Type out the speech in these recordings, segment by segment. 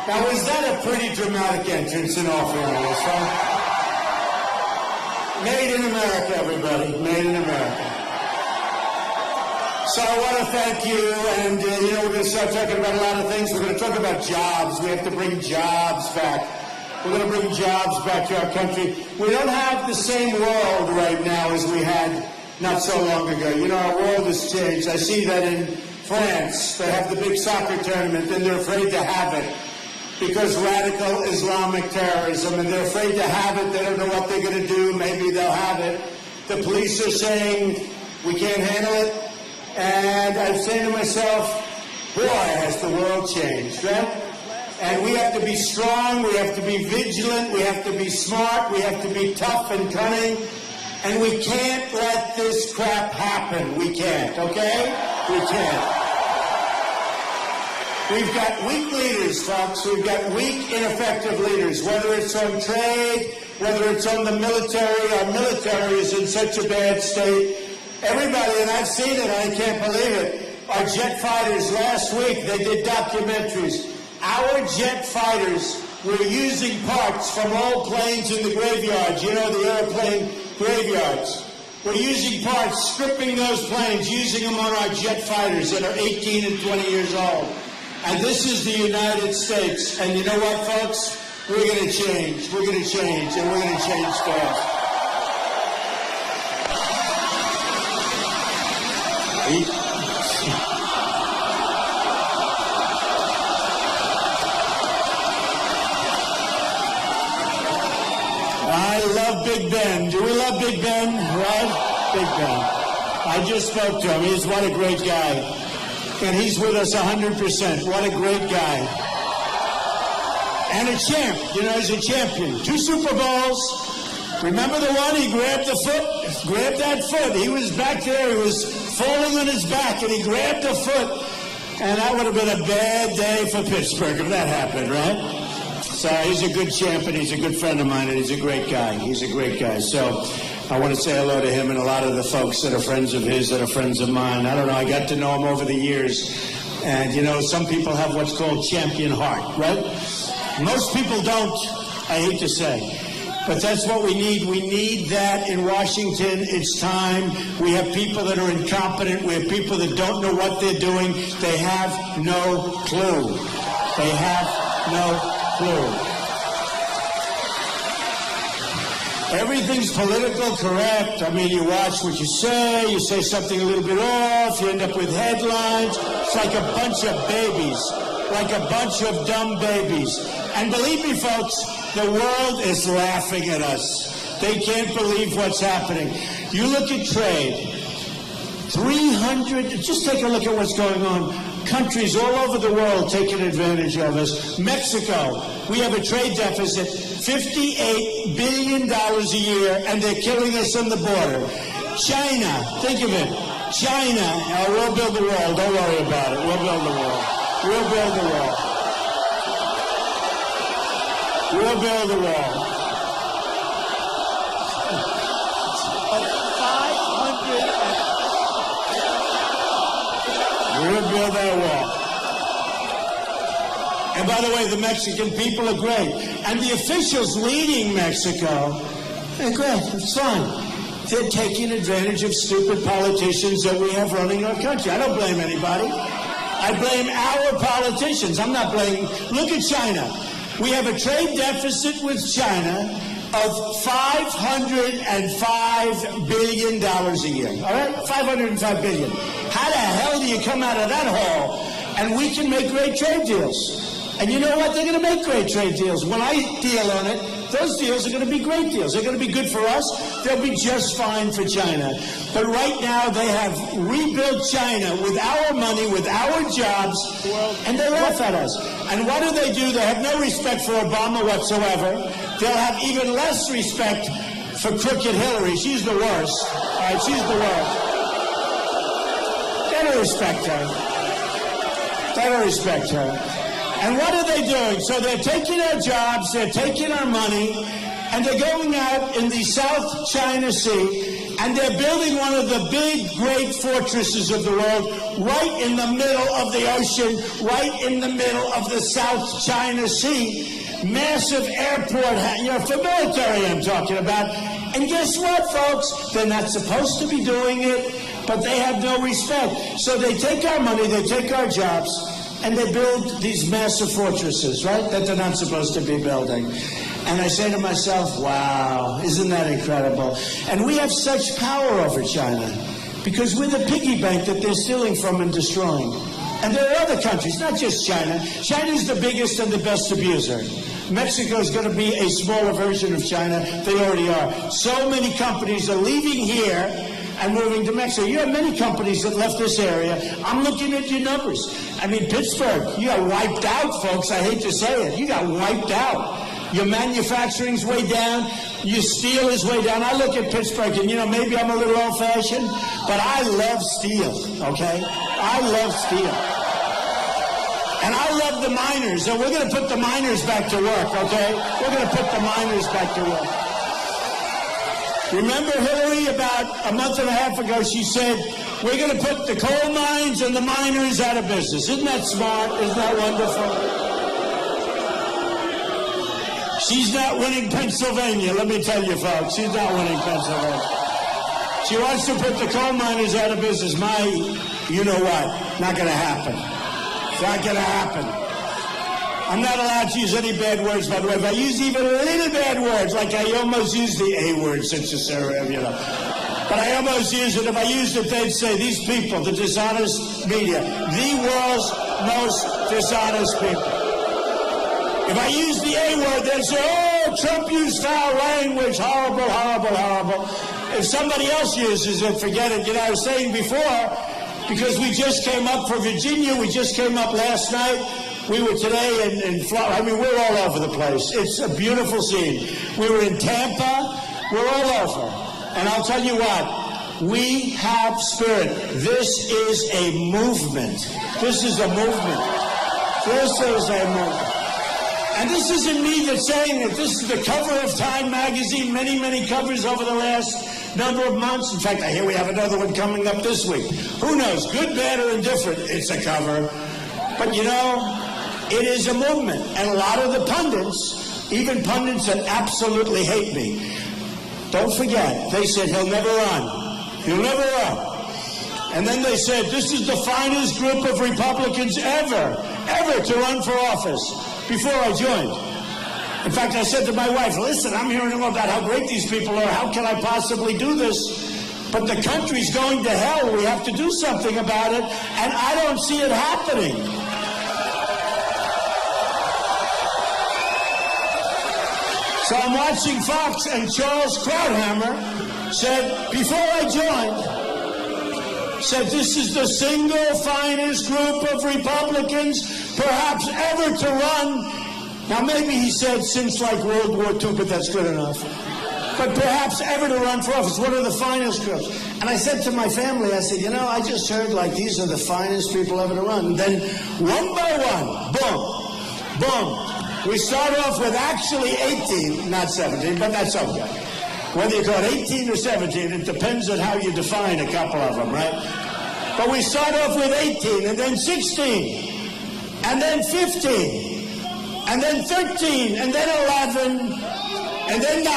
Now, was that a pretty dramatic entrance in all fairness, huh? Made in America, everybody. Made in America. So I want to thank you, and we're going to start talking about a lot of things. We're going to talk about jobs. We have to bring jobs back. We're going to bring jobs back to our country. We don't have the same world right now as we had not so long ago. Our world has changed. I see that in France. They have the big soccer tournament, and they're afraid to have it because radical Islamic terrorism, and they're afraid to have it. They don't know what they're going to do. Maybe they'll have it. The police are saying, we can't handle it. And I'm saying to myself, boy, has the world changed, right? And we have to be strong, we have to be vigilant, we have to be smart, we have to be tough and cunning, and we can't let this crap happen. We can't, okay? We can't. We've got weak leaders, folks. We've got weak, ineffective leaders, whether it's on trade, whether it's on the military. Our military is in such a bad state. Everybody, and I've seen it, I can't believe it. Our jet fighters last week, they did documentaries. Our jet fighters were using parts from old planes in the graveyards, the airplane graveyards. We're using parts, stripping those planes, using them on our jet fighters that are 18 and 20 years old. And this is the United States. And you know what, folks? We're going to change. We're going to change, and we're going to change fast. I love Big Ben. Do we love Big Ben? Right? Big Ben. I just spoke to him. He's what a great guy. And he's with us 100%. What a great guy. And a champ. He's a champion. 2 Super Bowls. Remember the one? He grabbed the foot? Grabbed that foot. He was back there. He was falling on his back, and he grabbed the foot. And that would have been a bad day for Pittsburgh if that happened, right? So he's a good champ, and he's a good friend of mine, and he's a great guy. He's a great guy. So I want to say hello to him and a lot of the folks that are friends of his that are friends of mine. I don't know. I got to know him over the years. And, some people have what's called champion heart, right? Most people don't, I hate to say. But that's what we need. We need that in Washington. It's time. We have people that are incompetent. We have people that don't know what they're doing. They have no clue. They have no clue. Everything's political correct. I mean, you watch what you say something a little bit off, you end up with headlines. It's like a bunch of babies, like a bunch of dumb babies. And believe me, folks, the world is laughing at us. They can't believe what's happening. You look at trade. 300, just take a look at what's going on. Countries all over the world taking advantage of us. Mexico, we have a trade deficit, $58 billion a year, and they're killing us on the border. China, think of it. China, we'll build the wall. Don't worry about it. We'll build the wall. We'll build the wall. We'll build the wall. 500. We'll build that wall. And by the way, the Mexican people are great. And the officials leading Mexico, they're great. It's fine. They're taking advantage of stupid politicians that we have running our country. I don't blame anybody. I blame our politicians. I'm not blaming. Look at China. We have a trade deficit with China of $505 billion a year. All right? $505 billion. How the hell do you come out of that hole? And we can make great trade deals. And you know what? They're going to make great trade deals. When I deal on it, those deals are going to be great deals. They're going to be good for us. They'll be just fine for China. But right now, they have rebuilt China with our money, with our jobs, and they laugh at us. And what do? They have no respect for Obama whatsoever. They'll have even less respect for crooked Hillary. She's the worst. All right, she's the worst. They don't respect her. They don't respect her. And what are they doing? So they're taking our jobs, they're taking our money, and they're going out in the South China Sea. And they're building one of the big, great fortresses of the world right in the middle of the ocean, right in the middle of the South China Sea. Massive airport, for military I'm talking about. And guess what, folks? They're not supposed to be doing it, but they have no respect. So they take our money, they take our jobs, and they build these massive fortresses, right, that they're not supposed to be building. And I say to myself, wow, isn't that incredible? And we have such power over China because we're the piggy bank that they're stealing from and destroying. And there are other countries, not just China. China's the biggest and the best abuser. Mexico is going to be a smaller version of China. They already are. So many companies are leaving here and moving to Mexico. You have many companies that left this area. I'm looking at your numbers. I mean, Pittsburgh, you got wiped out, folks. I hate to say it. You got wiped out. Your manufacturing's way down. Your steel is way down. I look at Pittsburgh, and, maybe I'm a little old-fashioned, but I love steel, okay? I love steel. And I love the miners, and we're going to put the miners back to work, okay? We're going to put the miners back to work. Remember Hillary, about a month and a half ago, she said, we're going to put the coal mines and the miners out of business. Isn't that smart? Isn't that wonderful? She's not winning Pennsylvania, let me tell you, folks. She's not winning Pennsylvania. She wants to put the coal miners out of business. You-know-what? Not going to happen. It's not going to happen. I'm not allowed to use any bad words, by the way. If I use even little bad words, like I almost used the A word, since it's but I almost use it. If I used it, they'd say, these people, the dishonest media, the world's most dishonest people. If I use the A word, they'll say, oh, Trump used foul language, horrible, horrible, horrible. If somebody else uses it, forget it. I was saying before, because we just came up for Virginia, we just came up last night, we were today in Florida. I mean, we're all over the place. It's a beautiful scene. We were in Tampa, we're all over. And I'll tell you what, we have spirit. This is a movement. This is a movement. This is a movement. And this isn't me that's saying it. This is the cover of Time magazine, many, many covers over the last number of months. In fact, I hear we have another one coming up this week. Who knows? Good, bad, or indifferent, it's a cover. But it is a movement. And a lot of the pundits, even pundits that absolutely hate me, don't forget, they said he'll never run. He'll never run. And then they said, this is the finest group of Republicans ever to run for office. Before I joined. In fact, I said to my wife, listen, I'm hearing all about how great these people are. How can I possibly do this? But the country's going to hell. We have to do something about it. And I don't see it happening. So I'm watching Fox, and Charles Krauthammer said, before I joined, said this is the single finest group of Republicans perhaps ever to run. Now, maybe he said since like World War II, but that's good enough. But perhaps ever to run for office, one of the finest groups. And I said to my family, I said, I just heard like these are the finest people ever to run. And then one by one, boom, boom. We start off with actually 18, not 17, but that's okay. Whether you call it 18 or 17, it depends on how you define a couple of them, right? But we start off with 18, and then 16. And then 15, and then 13, and then 11, and then 9,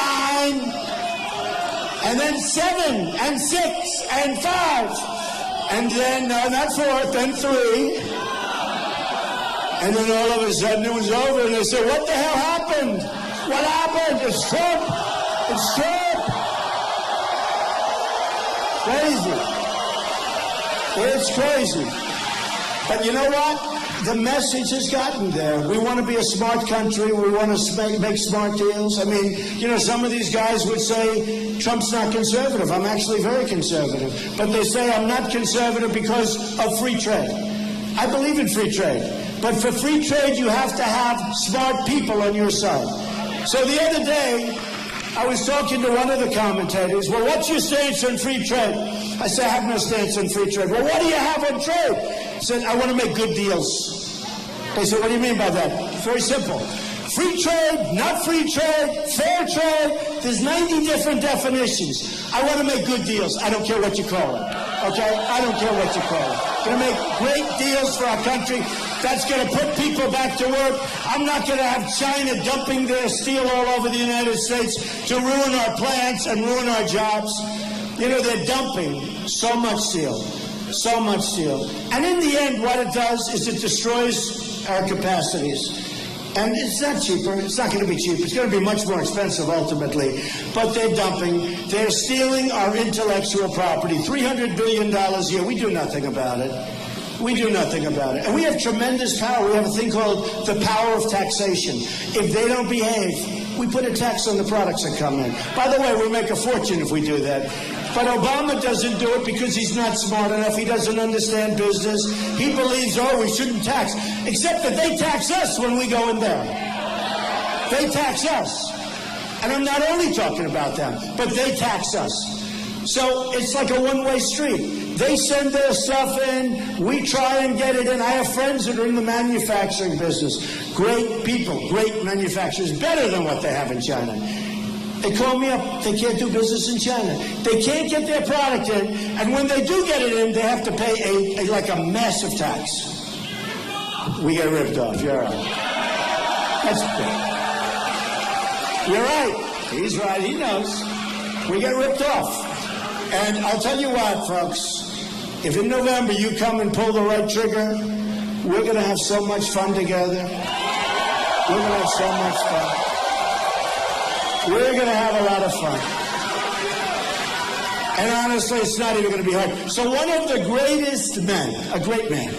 and then 7, and 6, and 5, and then, no, not 4, then 3, and then all of a sudden it was over, and they said, what the hell happened? What happened? It's Trump. It's Trump. Crazy. It's crazy. But you know what? The message has gotten there. We want to be a smart country. We want to make smart deals. I mean, some of these guys would say Trump's not conservative. I'm actually very conservative. But they say I'm not conservative because of free trade. I believe in free trade. But for free trade, you have to have smart people on your side. So the other day, I was talking to one of the commentators. Well, what's your stance on free trade? I said, I have no stance on free trade. Well, what do you have on trade? I said, I want to make good deals. They said, what do you mean by that? It's very simple. Free trade, not free trade, fair trade. There's 90 different definitions. I want to make good deals. I don't care what you call it. Okay? I don't care what you call it. Going to make great deals for our country. That's going to put people back to work. I'm not going to have China dumping their steel all over the United States to ruin our plants and ruin our jobs. You know, they're dumping so much steel. So much steel. And in the end, what it does is it destroys our capacities. And it's not cheaper. It's not going to be cheap. It's going to be much more expensive ultimately. But they're dumping. They're stealing our intellectual property. $300 billion a year. We do nothing about it. We do nothing about it. And we have tremendous power. We have a thing called the power of taxation. If they don't behave, we put a tax on the products that come in. By the way, we make a fortune if we do that. But Obama doesn't do it because he's not smart enough. He doesn't understand business. He believes, oh, we shouldn't tax. Except that they tax us when we go in there. They tax us. And I'm not only talking about them, but they tax us. So it's like a one-way street. They send their stuff in. We try and get it in. I have friends that are in the manufacturing business. Great people, great manufacturers, better than what they have in China. They call me up. They can't do business in China. They can't get their product in. And when they do get it in, they have to pay a massive tax. We get ripped off. You're right. That's good. You're right. He's right. He knows. We get ripped off. And I'll tell you what, folks. If in November you come and pull the right trigger, we're going to have so much fun together. We're going to have so much fun. We're going to have a lot of fun. And honestly, it's not even going to be hard. So one of the greatest men, a great man,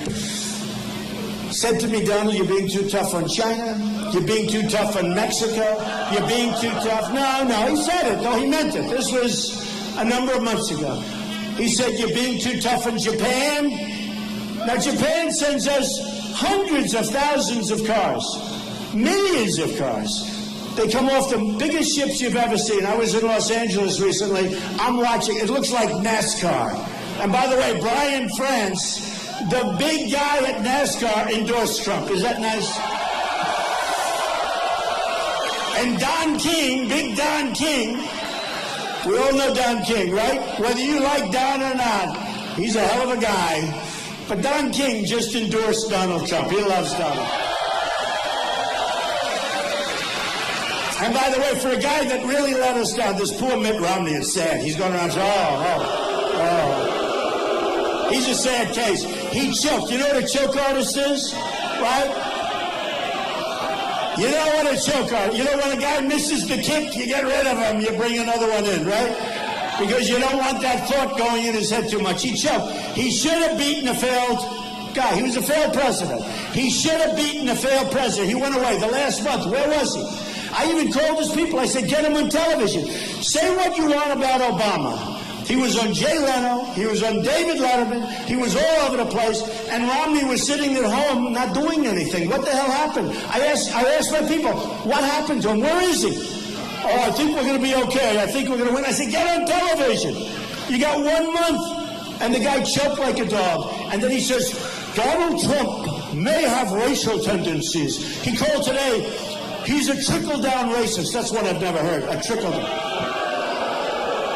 said to me, Donald, you're being too tough on China. You're being too tough on Mexico. You're being too tough. No, he said it. No, he meant it. This was a number of months ago. He said, you're being too tough on Japan. Now, Japan sends us hundreds of thousands of cars, millions of cars. They come off the biggest ships you've ever seen. I was in Los Angeles recently. I'm watching. It looks like NASCAR. And by the way, Brian France, the big guy at NASCAR, endorsed Trump. Is that nice? And Don King, big Don King, we all know Don King, right? Whether you like Don or not, he's a hell of a guy. But Don King just endorsed Donald Trump. He loves Donald. And by the way, for a guy that really let us down, this poor Mitt Romney is sad. He's going around saying, oh. He's a sad case. He choked. You know what a choke artist is? Right? You know what a choke artist. You know when a guy misses the kick, you get rid of him, you bring another one in, right? Because you don't want that thought going in his head too much. He choked. He should have beaten a failed guy. He was a failed president. He should have beaten a failed president. He went away the last month. Where was he? I even called his people. I said, get him on television. Say what you want about Obama. He was on Jay Leno. He was on David Letterman. He was all over the place. And Romney was sitting at home not doing anything. What the hell happened? I asked my people, what happened to him? Where is he? Oh, I think we're going to be okay. I think we're going to win. I said, get on television. You got 1 month. And the guy choked like a dog. And then he says, Donald Trump may have racial tendencies. He called today, he's a trickle-down racist. That's what I've never heard, a trickle-down.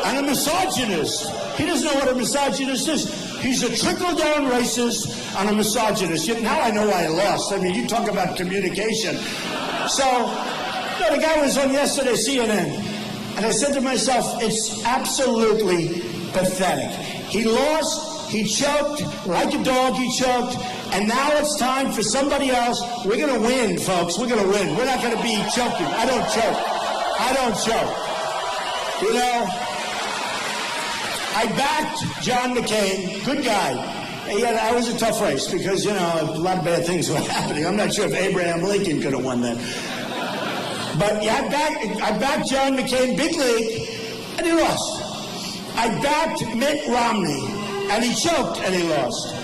And a misogynist. He doesn't know what a misogynist is. He's a trickle-down racist and a misogynist. Now I know why I lost. I mean, you talk about communication. So, the guy was on yesterday, CNN. And I said to myself, it's absolutely pathetic. He lost. He choked. Like a dog, he choked. And now it's time for somebody else. We're going to win, folks. We're going to win. We're not going to be choking. I don't choke. I don't choke. You know, I backed John McCain. Good guy. Yeah, it was a tough race because, you know, a lot of bad things were happening. I'm not sure if Abraham Lincoln could have won that. But yeah, I backed John McCain, big league, and he lost. I backed Mitt Romney, and he choked, and he lost.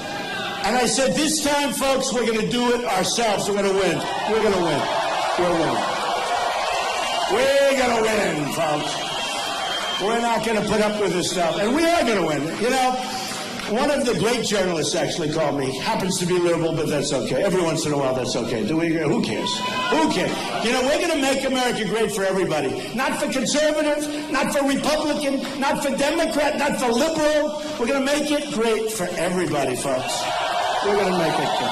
And I said, this time, folks, we're going to do it ourselves. We're going to win. We're going to win. We're winning. We're going to win, folks. We're not going to put up with this stuff. And we are going to win. You know, One of the great journalists actually called me. Happens to be liberal, but that's okay. Every once in a while, that's okay. Do we agree? Who cares? Who cares? You know, we're going to make America great for everybody. Not for conservative, not for Republican, not for Democrat, not for liberal. We're going to make it great for everybody, folks. We're going to make it great.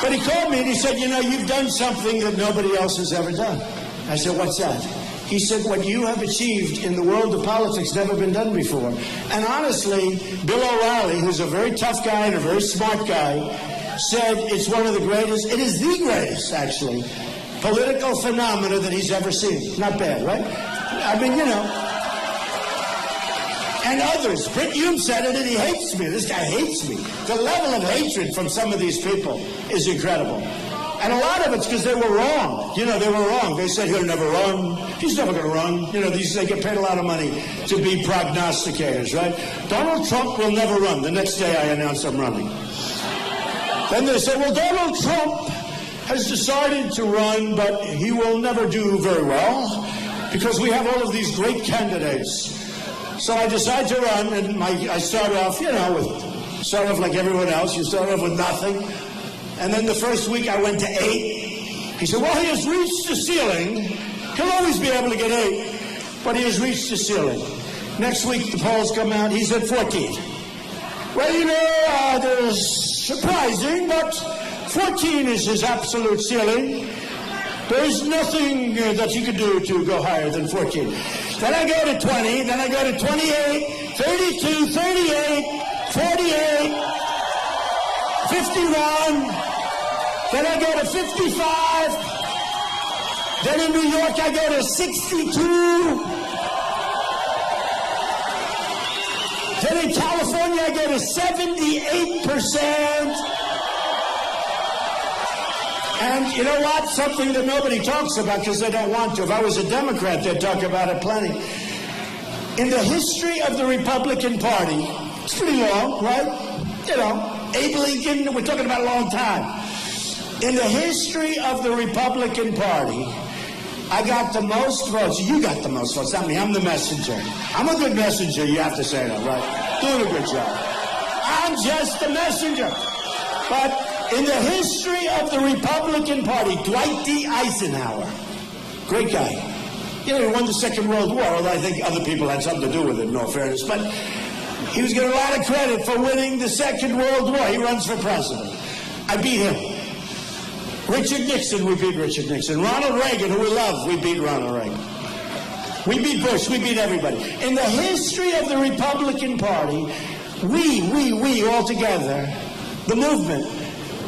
But he called me and he said, you know, you've done something that nobody else has ever done. I said, what's that? He said, what you have achieved in the world of politics never been done before. And honestly, Bill O'Reilly, who's a very tough guy and a very smart guy, said it's one of the greatest, it is the greatest, actually, political phenomena that he's ever seen. Not bad, right? I mean, you know. And others. Britt Hume said it, and he hates me. This guy hates me. The level of hatred from some of these people is incredible. And a lot of it's because they were wrong. You know, they were wrong. They said he'll never run. He's never going to run. You know, they get paid a lot of money to be prognosticators, right? Donald Trump will never run. The next day I announced I'm running. Then they said, well, Donald Trump has decided to run, but he will never do very well because we have all of these great candidates. So I decided to run, and I start off, you know, start off like everyone else. You start off with nothing. And then the first week I went to 8. He said, well, he has reached the ceiling. He'll always be able to get 8, but he has reached the ceiling. Next week the polls come out, he's at 14. Well, you know, there's surprising, but 14 is his absolute ceiling. There's nothing that you can do to go higher than 14. Then I go to 20, then I go to 28, 32, 38, 48, 51. Then I go to 55. Then in New York, I go to 62. Then in California, I go to 78%. And you know what? Something that nobody talks about because they don't want to. If I was a Democrat, they'd talk about it plenty. In the history of the Republican Party, it's pretty long, right? You know, Abe Lincoln, we're talking about a long time. In the history of the Republican Party, I got the most votes. You got the most votes, not me. I'm the messenger. I'm a good messenger, you have to say that, right? Doing a good job. I'm just the messenger. But in the history of the Republican Party, Dwight D. Eisenhower, great guy. You know, he won the Second World War, although I think other people had something to do with it, in all fairness. But he was getting a lot of credit for winning the Second World War. He runs for president. I beat him. Richard Nixon, we beat Richard Nixon. Ronald Reagan, who we love, we beat Ronald Reagan. We beat Bush, we beat everybody. In the history of the Republican Party, we all together, the movement,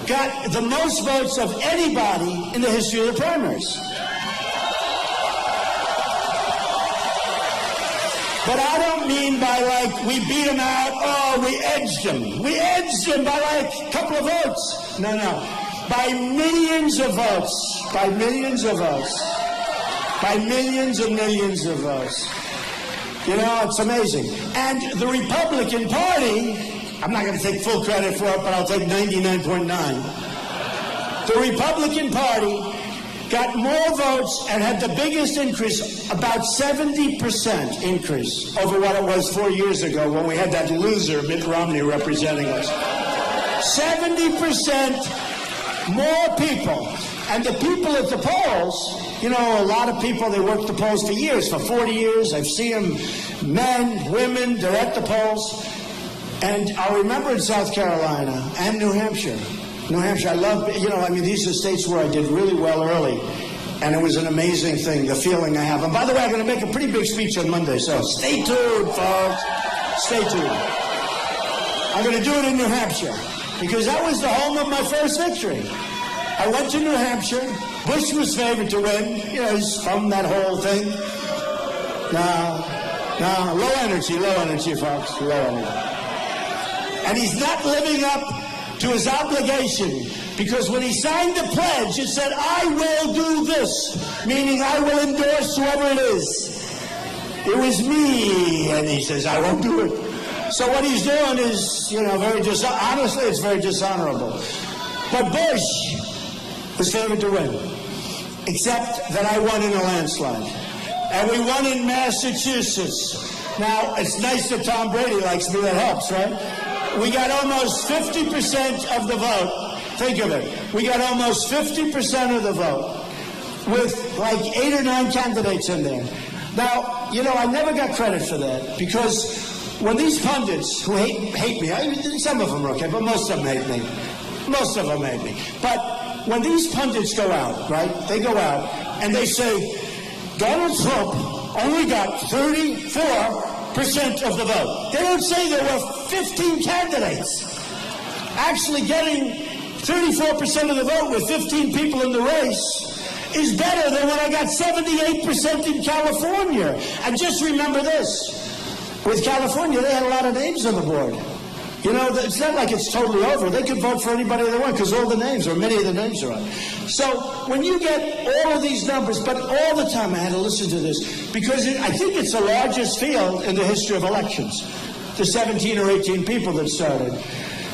got the most votes of anybody in the history of the primaries. But I don't mean by like we beat them out, oh, we edged them. We edged them by like a couple of votes. No. By millions of votes. By millions of votes. By millions and millions of votes. You know, it's amazing. And the Republican Party, I'm not going to take full credit for it, but I'll take 99.9. The Republican Party got more votes and had the biggest increase, about 70% increase over what it was 4 years ago when we had that loser, Mitt Romney, representing us. 70% more people. And the people at the polls, you know, a lot of people, they work the polls for years, for 40 years. I've seen them, men, women, they're at the polls. And I remember in South Carolina and New Hampshire, I love, you know, I mean, these are states where I did really well early. And it was an amazing thing, the feeling I have. And by the way, I'm going to make a pretty big speech on Monday, so stay tuned, folks. Stay tuned. I'm going to do it in New Hampshire, because that was the home of my first victory. I went to New Hampshire. Bush was favored to win. You know, he's from that whole thing. No, low energy, folks, low energy. And he's not living up to his obligation, because when he signed the pledge, it said, I will do this, meaning I will endorse whoever it is. It was me, and he says, I won't do it. So what he's doing is, you know, honestly, it's very dishonorable. But Bush was favored to win, except that I won in a landslide. And we won in Massachusetts. Now, it's nice that Tom Brady likes me. That helps, right? We got almost 50% of the vote. Think of it. We got almost 50% of the vote with like 8 or 9 candidates in there. Now, you know, I never got credit for that because when these pundits who hate me, some of them are okay, but most of them hate me. Most of them hate me. But when these pundits go out, right, they go out and they say, Donald Trump only got 34% of the vote. They don't say there were 15 candidates. Actually getting 34% of the vote with 15 people in the race is better than when I got 78% in California. And just remember this. With California, they had a lot of names on the board. You know, it's not like it's totally over. They could vote for anybody they want because all the names, or many of the names are on. So when you get all of these numbers, but all the time I had to listen to this because I think it's the largest field in the history of elections. The 17 or 18 people that started.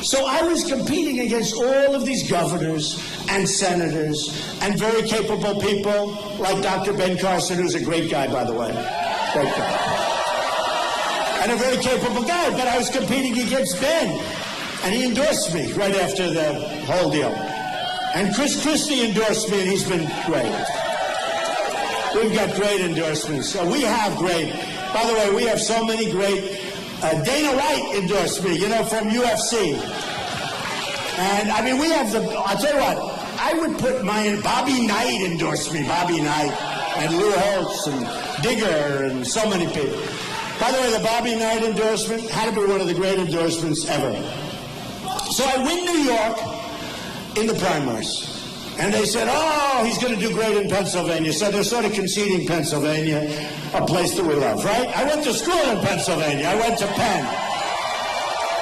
So I was competing against all of these governors and senators and very capable people like Dr. Ben Carson, who's a great guy, by the way. Great guy. And a very capable guy, but I was competing against Ben. And he endorsed me right after the whole deal. And Chris Christie endorsed me, and he's been great. We've got great endorsements. So we have great. By the way, we have so many great. Dana White endorsed me, you know, from UFC. And, I mean, we have I'll tell you what, I would put Bobby Knight endorsed me, Bobby Knight, and Lou Holtz, and Digger, and so many people. By the way, the Bobby Knight endorsement had to be one of the great endorsements ever. So I win New York in the primaries. And they said, oh, he's going to do great in Pennsylvania. So they're sort of conceding Pennsylvania, a place that we love, right? I went to school in Pennsylvania. I went to Penn.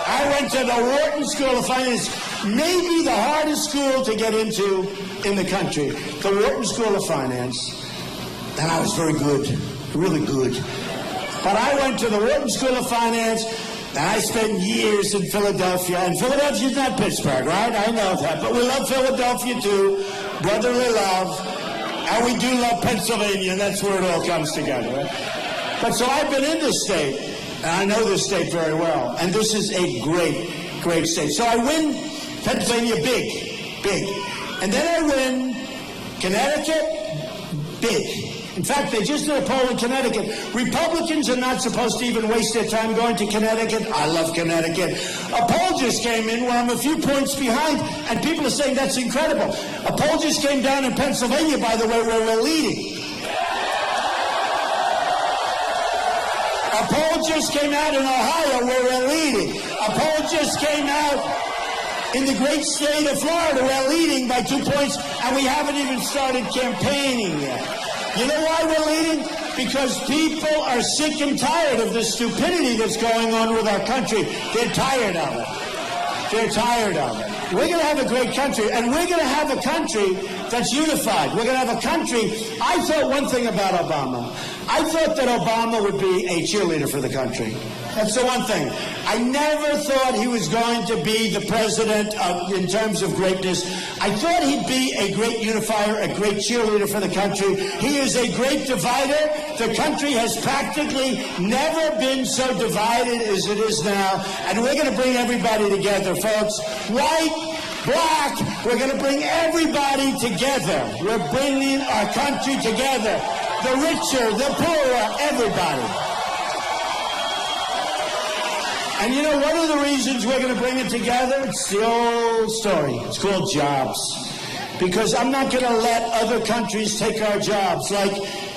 I went to the Wharton School of Finance, maybe the hardest school to get into in the country, the Wharton School of Finance. And I was very good, really good. But I went to the Wharton School of Finance, and I spent years in Philadelphia. And Philadelphia's not Pittsburgh, right? I know that. But we love Philadelphia, too. Brotherly love. And we do love Pennsylvania, and that's where it all comes together, right? But so I've been in this state, and I know this state very well. And this is a great, great state. So I win Pennsylvania big. And then I win Connecticut big. In fact, they just did a poll in Connecticut. Republicans are not supposed to even waste their time going to Connecticut. I love Connecticut. A poll just came in where I'm a few points behind, and people are saying that's incredible. A poll just came down in Pennsylvania, by the way, where we're leading. A poll just came out in Ohio where we're leading. A poll just came out in the great state of Florida. We're leading by 2 points, and we haven't even started campaigning yet. You know why we're leading? Because people are sick and tired of the stupidity that's going on with our country. They're tired of it. They're tired of it. We're going to have a great country, and we're going to have a country that's unified. We're going to have a country. I thought one thing about Obama. I thought that Obama would be a cheerleader for the country. That's the one thing. I never thought he was going to be the president in terms of greatness. I thought he'd be a great unifier, a great cheerleader for the country. He is a great divider. The country has practically never been so divided as it is now. And we're going to bring everybody together, folks. White, black, we're going to bring everybody together. We're bringing our country together. The richer, the poorer, everybody. And you know, one of the reasons we're going to bring it together, it's the old story. It's called jobs. Because I'm not going to let other countries take our jobs, like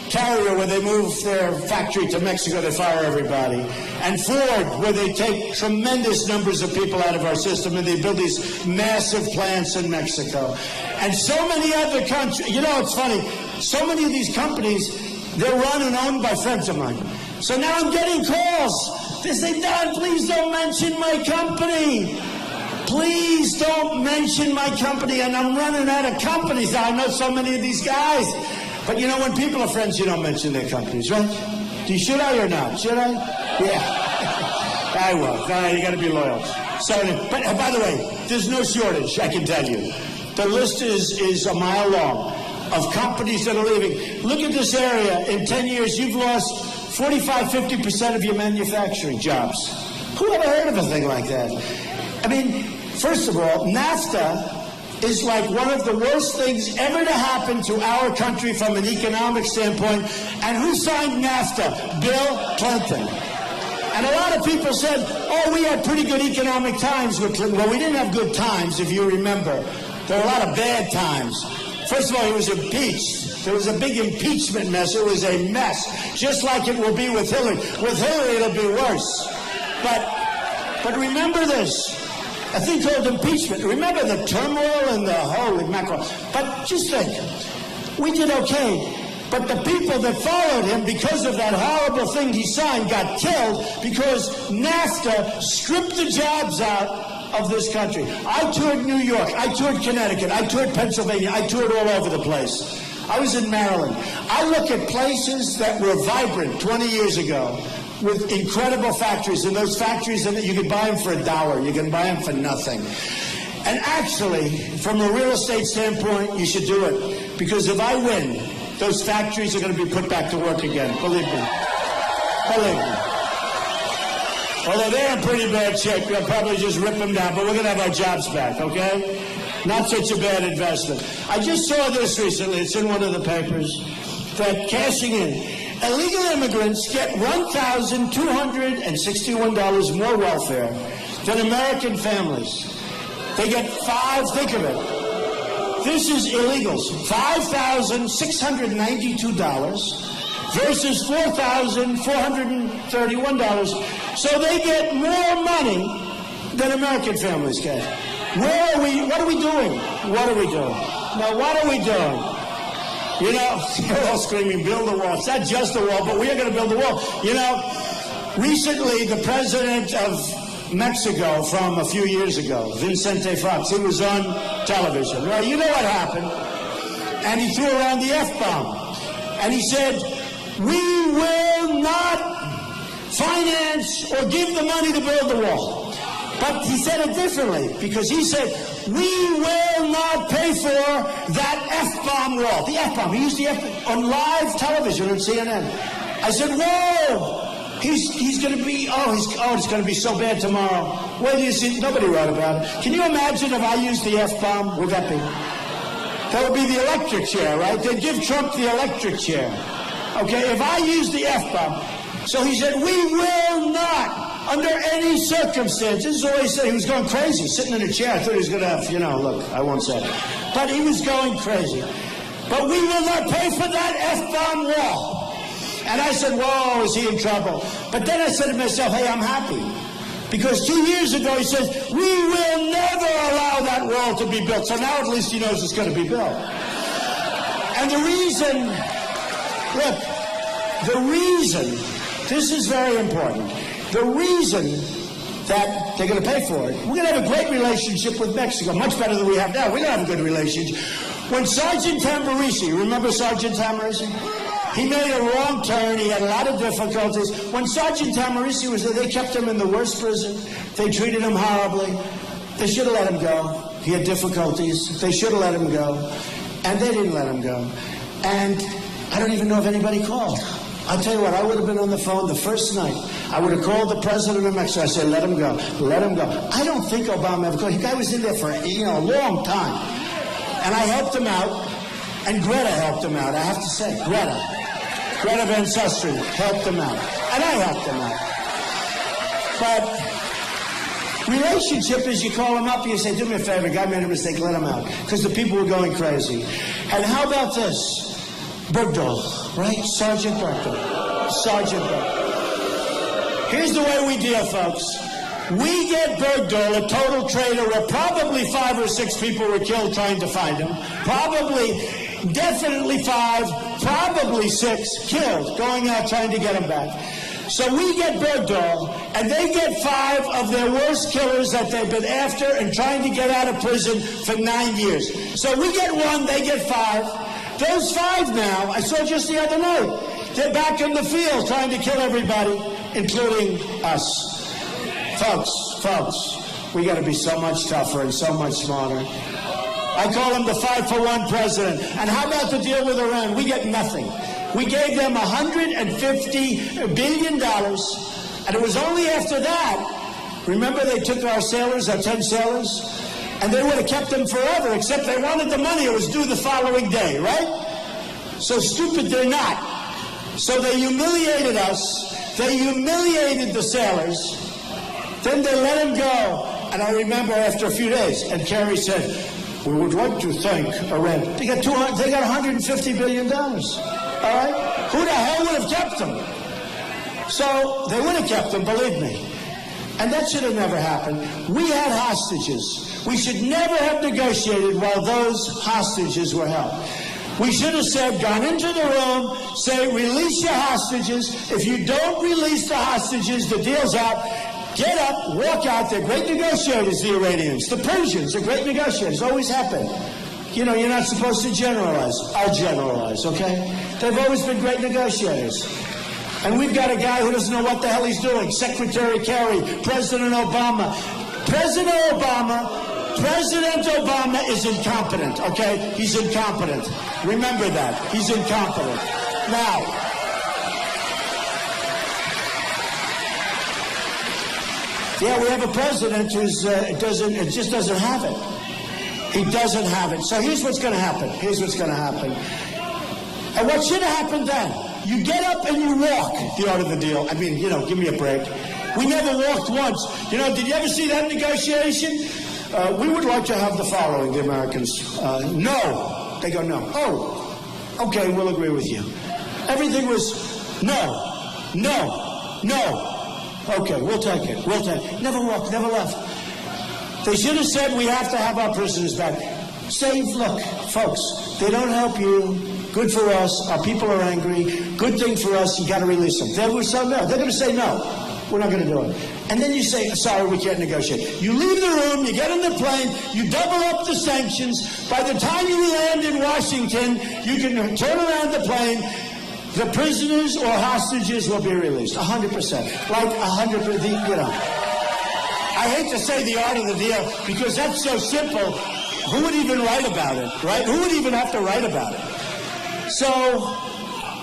Carrier, where they move their factory to Mexico, they fire everybody. And Ford, where they take tremendous numbers of people out of our system and they build these massive plants in Mexico. And so many other countries, you know, it's funny, so many of these companies, they're run and owned by friends of mine. So now I'm getting calls. They say, Don, please don't mention my company. Please don't mention my company. And I'm running out of companies. I know so many of these guys. But you know, when people are friends, you don't mention their companies, right? Should I or not? Should I? Yeah. I will. All right, you got to be loyal. So, but by the way, there's no shortage, I can tell you. The list is a mile long of companies that are leaving. Look at this area. In 10 years, you've lost 45, 50% of your manufacturing jobs. Who ever heard of a thing like that? I mean, first of all, NAFTA is like one of the worst things ever to happen to our country from an economic standpoint. And who signed NAFTA? Bill Clinton. And a lot of people said, oh, we had pretty good economic times with Clinton. Well, we didn't have good times, if you remember. There were a lot of bad times. First of all, he was impeached. There was a big impeachment mess. It was a mess, just like it will be with Hillary. With Hillary, it'll be worse. But remember this. A thing called impeachment. Remember the turmoil and the holy mackerel. But just think, we did okay. But the people that followed him, because of that horrible thing he signed, got killed because NAFTA stripped the jobs out of this country. I toured New York. I toured Connecticut. I toured Pennsylvania. I toured all over the place. I was in Maryland. I look at places that were vibrant 20 years ago, with incredible factories, and those factories, you can buy them for $1. You can buy them for nothing. And actually, from a real estate standpoint, you should do it. Because if I win, those factories are going to be put back to work again. Believe me. Believe me. Although they're in pretty bad shape, we'll probably just rip them down, but we're going to have our jobs back, okay? Not such a bad investment. I just saw this recently. It's in one of the papers. That cashing in. Illegal immigrants get $1,261 more welfare than American families. They get think of it. This is illegals. $5,692 versus $4,431. So they get more money than American families get. Where are we? What are we doing? What are we doing? Now, what are we doing? You know, they're all screaming, build a wall. It's not just a wall, but we are going to build a wall. You know, recently the president of Mexico from a few years ago, Vicente Fox, he was on television. Well, you know what happened? And he threw around the F-bomb. And he said, we will not finance or give the money to build the wall. But he said it differently, because he said, we will not pay for that F-bomb wall. The F-bomb. He used the F-bomb on live television on CNN. I said, whoa, he's going to be, it's going to be so bad tomorrow. Where do you see? Nobody wrote about it. Can you imagine if I used the F-bomb? Would that be? That would be the electric chair, right? They'd give Trump the electric chair. Okay, if I used the F-bomb. So he said, we will not. Under any circumstances, or he said he was going crazy, sitting in a chair. I thought he was going to have, look, I won't say. But he was going crazy. But we will not pay for that F-bomb wall. And I said, whoa, is he in trouble? But then I said to myself, hey, I'm happy. Because 2 years ago he says, we will never allow that wall to be built. So now at least he knows it's going to be built. And the reason, this is very important. The reason that they're going to pay for it, we're going to have a great relationship with Mexico, much better than we have now. We're going to have a good relationship. When Sergeant Tamburisi, remember Sergeant Tamburisi? He made a wrong turn. He had a lot of difficulties. When Sergeant Tamburisi was there, they kept him in the worst prison. They treated him horribly. They should have let him go. He had difficulties. They should have let him go. And they didn't let him go. And I don't even know if anybody called. I'll tell you what, I would have been on the phone the first night. I would have called the president of Mexico. I said, let him go. Let him go. I don't think Obama ever called. The guy was in there for a long time. And I helped him out. And Greta helped him out, I have to say. Greta Van Susteren helped him out. And I helped him out. But relationship is you call him up and you say, do me a favor, guy made a mistake, let him out. Because the people were going crazy. And how about this? Bergdahl, right? Sergeant Bergdahl. Sergeant Bergdahl. Here's the way we deal, folks. We get Bergdahl, a total traitor, where probably 5 or 6 people were killed trying to find him. Definitely 5, probably 6 killed, going out trying to get him back. So we get Bergdahl, and they get 5 of their worst killers that they've been after and trying to get out of prison for 9 years. So we get 1, they get 5. Those 5 now, I saw just the other night, they're back in the field trying to kill everybody, including us. Folks, we got to be so much tougher and so much smarter. I call him the 5-for-1 president. And how about the deal with Iran? We get nothing. We gave them $150 billion, and it was only after that, remember they took our sailors, our 10 sailors, and they would have kept them forever, except they wanted the money. It was due the following day, right? So stupid they're not. So they humiliated us. They humiliated the sailors. Then they let them go. And I remember after a few days, and Kerry said, we would like to thank Iran. They got $150 billion. All right? Who the hell would have kept them? So they would have kept them, believe me. And that should have never happened. We had hostages. We should never have negotiated while those hostages were held. We should have said, gone into the room, say, release your hostages. If you don't release the hostages, the deal's out. Get up, walk out. They're great negotiators, the Iranians. The Persians are great negotiators. Always happen. You know, you're not supposed to generalize. I'll generalize, okay? They've always been great negotiators. And we've got a guy who doesn't know what the hell he's doing. Secretary Kerry, President Obama. President Obama is incompetent, okay? He's incompetent. Remember that. He's incompetent. Now, yeah, we have a president who's just doesn't have it. He doesn't have it. So here's what's going to happen. Here's what's going to happen. And what should have happened then? You get up and you walk the art of the deal. I mean, you know, give me a break. We never walked once. You know, did you ever see that negotiation? We would like to have the following, the Americans. No. They go, no. Oh, okay, we'll agree with you. Everything was no, no, no. Okay, we'll take it. We'll take it. Never walked, never left. They should have said we have to have our prisoners back. Say, look, folks, they don't help you. Good for us. Our people are angry. Good thing for us. You got to release them. They will say no. They're going to say no. We're not going to do it. And then you say, sorry, we can't negotiate. You leave the room. You get on the plane. You double up the sanctions. By the time you land in Washington, you can turn around the plane. The prisoners or hostages will be released. 100%. Like 100%. You know. I hate to say the art of the deal because that's so simple. Who would even write about it, right? Who would even have to write about it? So,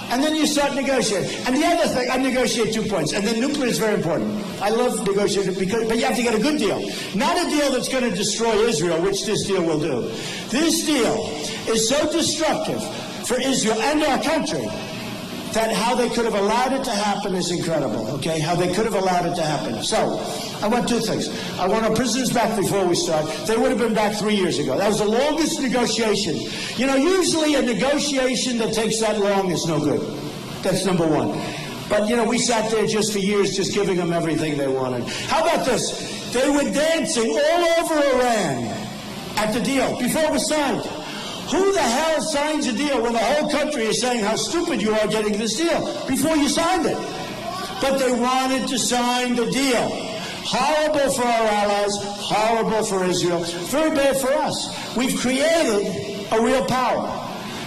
and then you start negotiating. And the other thing, I negotiate 2 points. And then nuclear is very important. I love negotiating but you have to get a good deal. Not a deal that's going to destroy Israel, which this deal will do. This deal is so destructive for Israel and our country that how they could have allowed it to happen is incredible, okay? How they could have allowed it to happen. So, I want 2 things. I want our prisoners back before we start. They would have been back 3 years ago. That was the longest negotiation. You know, usually a negotiation that takes that long is no good. That's number one. But, you know, we sat there just for years just giving them everything they wanted. How about this? They were dancing all over Iran at the deal before it was signed. Who the hell signs a deal when the whole country is saying how stupid you are getting this deal before you signed it? But they wanted to sign the deal. Horrible for our allies, horrible for Israel, very bad for us. We've created a real power.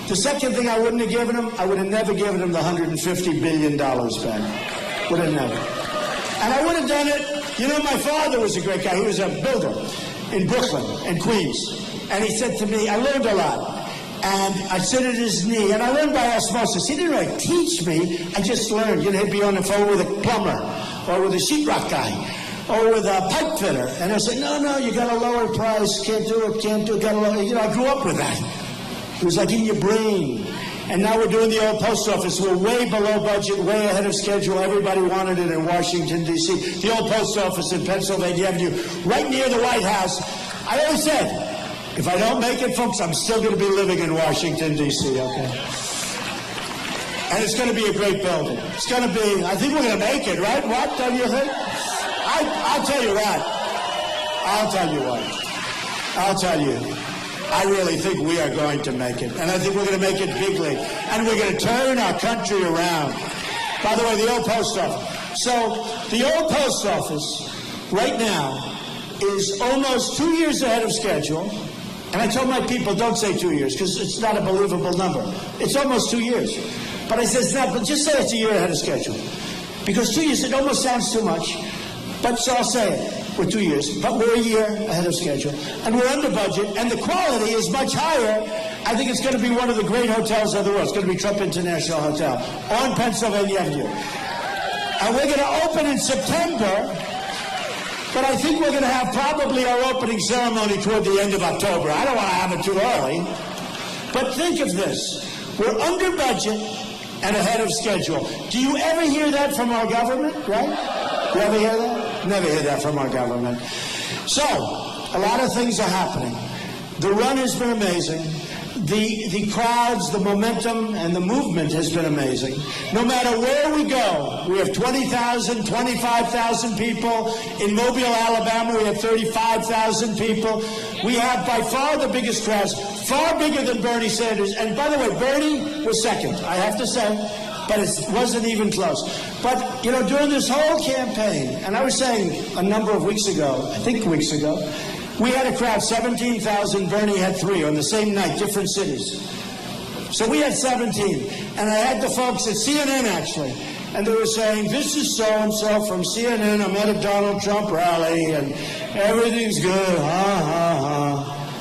The second thing I wouldn't have given them, I would have never given them the $150 billion back. Would have never. And I would have done it. You know, my father was a great guy. He was a builder in Brooklyn and Queens. And he said to me, I learned a lot. And I sit at his knee, and I learned by osmosis. He didn't really teach me. I just learned. You know, he'd be on the phone with a plumber or with a sheetrock guy or with a pipe fitter. And I'd say, no, you got to lower the price. Can't do it, got to lower. You know, I grew up with that. It was like in your brain. And now we're doing the old post office. We're way below budget, way ahead of schedule. Everybody wanted it in Washington, D.C. The old post office in Pennsylvania Avenue, right near the White House. I always said, if I don't make it, folks, I'm still going to be living in Washington, D.C., okay? And it's going to be a great building. It's going to be, I think we're going to make it, right? What, don't you think? I'll tell you what. I'll tell you what. I'll tell you. I really think we are going to make it. And I think we're going to make it bigly. And we're going to turn our country around. By the way, the old post office. So the old post office right now is almost 2 years ahead of schedule. And I told my people, don't say 2 years, because it's not a believable number. It's almost 2 years. But I said, it's not, but just say it's a year ahead of schedule. Because 2 years, it almost sounds too much. But so I'll say it. We're 2 years. But we're a year ahead of schedule. And we're under budget. And the quality is much higher. I think it's going to be one of the great hotels of the world. It's going to be Trump International Hotel on Pennsylvania Avenue. And we're going to open in September, but I think we're going to have probably our opening ceremony toward the end of October. I don't want to have it too early. But think of this. We're under budget and ahead of schedule. Do you ever hear that from our government, right? You ever hear that? Never hear that from our government. So, a lot of things are happening. The run has been amazing. The crowds, the momentum, and the movement has been amazing. No matter where we go, we have 20,000, 25,000 people. In Mobile, Alabama, we have 35,000 people. We have by far the biggest crowds, far bigger than Bernie Sanders. And by the way, Bernie was second, I have to say, but it wasn't even close. But, you know, during this whole campaign, and I was saying a number of weeks ago, I think weeks ago, we had a crowd, 17,000, Bernie had 3 on the same night, different cities. So we had 17. And I had the folks at CNN, actually, and they were saying, this is so-and-so from CNN, I'm at a Donald Trump rally, and everything's good,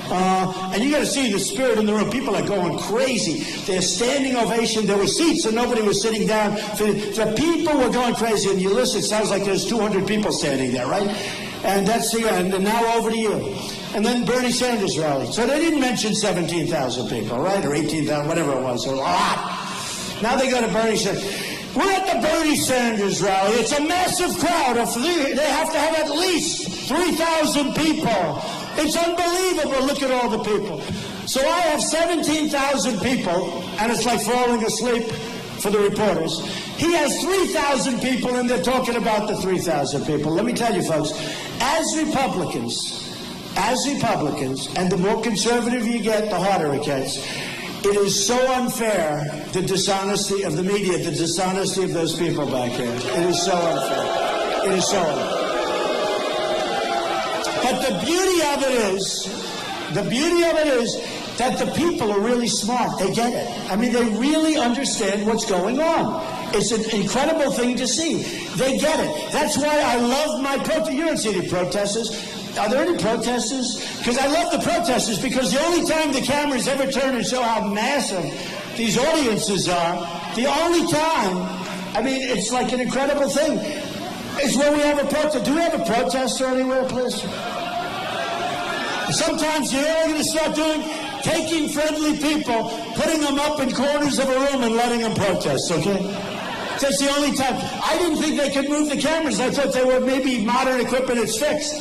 and you got to see the spirit in the room. People are going crazy. They're standing ovation. There were seats and nobody was sitting down. The people were going crazy. And you listen, it sounds like there's 200 people standing there, right? And that's the end. And now over to you. And then Bernie Sanders rally. So they didn't mention 17,000 people, right? Or 18,000, whatever it was. A lot. Now they go to Bernie Sanders. We're at the Bernie Sanders rally. It's a massive crowd. They have to have at least 3,000 people. It's unbelievable. Look at all the people. So I have 17,000 people, and it's like falling asleep for the reporters. He has 3,000 people, and they're talking about the 3,000 people. Let me tell you, folks, as Republicans, and the more conservative you get, the harder it gets. It is so unfair, the dishonesty of the media, the dishonesty of those people back here. It is so unfair. It is so unfair. But the beauty of it is that the people are really smart. They get it. I mean, they really understand what's going on. It's an incredible thing to see. They get it. That's why I love my protesters. You don't see any protesters. Are there any protesters? Because I love the protesters, because the only time the cameras ever turn and show how massive these audiences are, the only time, I mean, it's like an incredible thing. It's when we have a protest. Do we have a protester anywhere, please? Sometimes, you know what we're going to start doing? Taking friendly people, putting them up in corners of a room and letting them protest, okay? That's the only time. I didn't think they could move the cameras. I thought they were maybe modern equipment, it's fixed.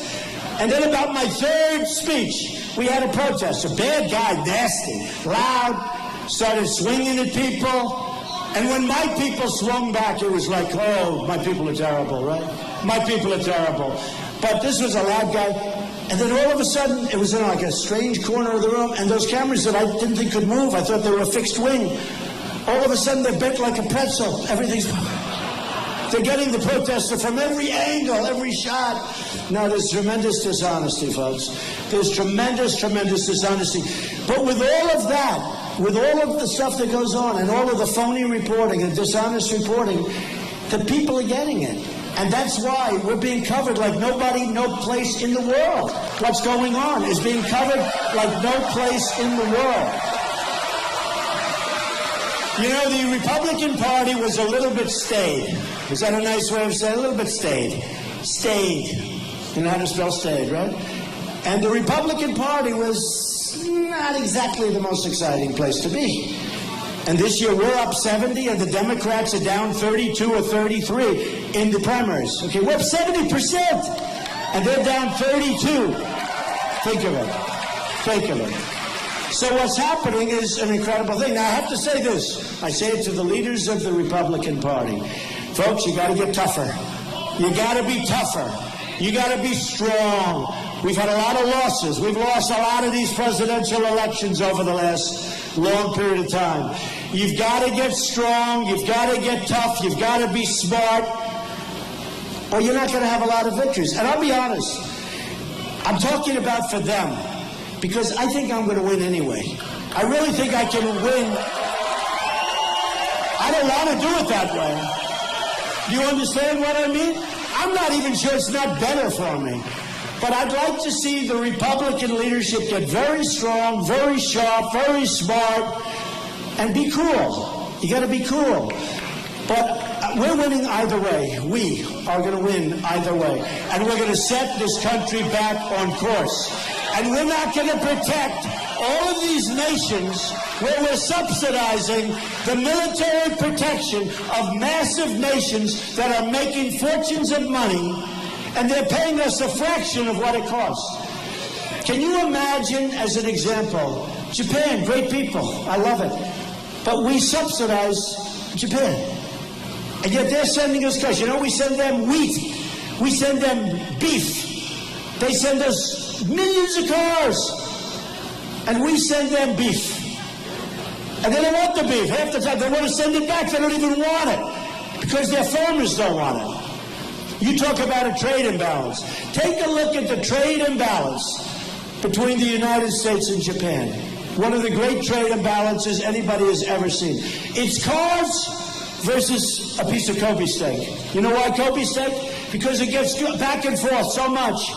And then about my third speech, we had a protester. Bad guy, nasty, loud, started swinging at people. And when my people swung back, it was like, oh, my people are terrible, right? My people are terrible. But this was a loud guy. And then all of a sudden, it was in like a strange corner of the room, and those cameras that I didn't think could move, I thought they were a fixed wing. All of a sudden, they're bent like a pretzel. Everything's... They're getting the protester from every angle, every shot. No, there's tremendous dishonesty, folks. There's tremendous, tremendous dishonesty. But with all of that, with all of the stuff that goes on, and all of the phony reporting and dishonest reporting, the people are getting it. And that's why we're being covered like nobody, no place in the world. What's going on is being covered like no place in the world. You know, the Republican Party was a little bit staid. Is that a nice way of saying it? A little bit staid. Staid. You know how to spell staid, right? And the Republican Party was not exactly the most exciting place to be. And this year we're up 70, and the Democrats are down 32 or 33 in the primaries. Okay, we're up 70%, and they're down 32. Think of it. Think of it. So what's happening is an incredible thing. Now, I have to say this. I say it to the leaders of the Republican Party. Folks, you got to get tougher. You got to be tougher. You got to be strong. We've had a lot of losses. We've lost a lot of these presidential elections over the last long period of time. You've got to get strong. You've got to get tough. You've got to be smart, or you're not going to have a lot of victories. And I'll be honest. I'm talking about for them, because I think I'm going to win anyway. I really think I can win. I don't want to do it that way. Do you understand what I mean? I'm not even sure it's not better for me. But I'd like to see the Republican leadership get very strong, very sharp, very smart, and be cool. You got to be cool. But we're winning either way. We are going to win either way. And we're going to set this country back on course. And we're not going to protect all of these nations where we're subsidizing the military protection of massive nations that are making fortunes of money, and they're paying us a fraction of what it costs. Can you imagine, as an example, Japan, great people, I love it, but we subsidize Japan. And yet they're sending us cars. You know, we send them wheat. We send them beef. They send us millions of cars. And we send them beef. And they don't want the beef. Half the time they want to send it back. They don't even want it. Because their farmers don't want it. You talk about a trade imbalance. Take a look at the trade imbalance between the United States and Japan. One of the great trade imbalances anybody has ever seen. It's cars versus a piece of Kobe steak. You know why Kobe steak? Because it gets back and forth so much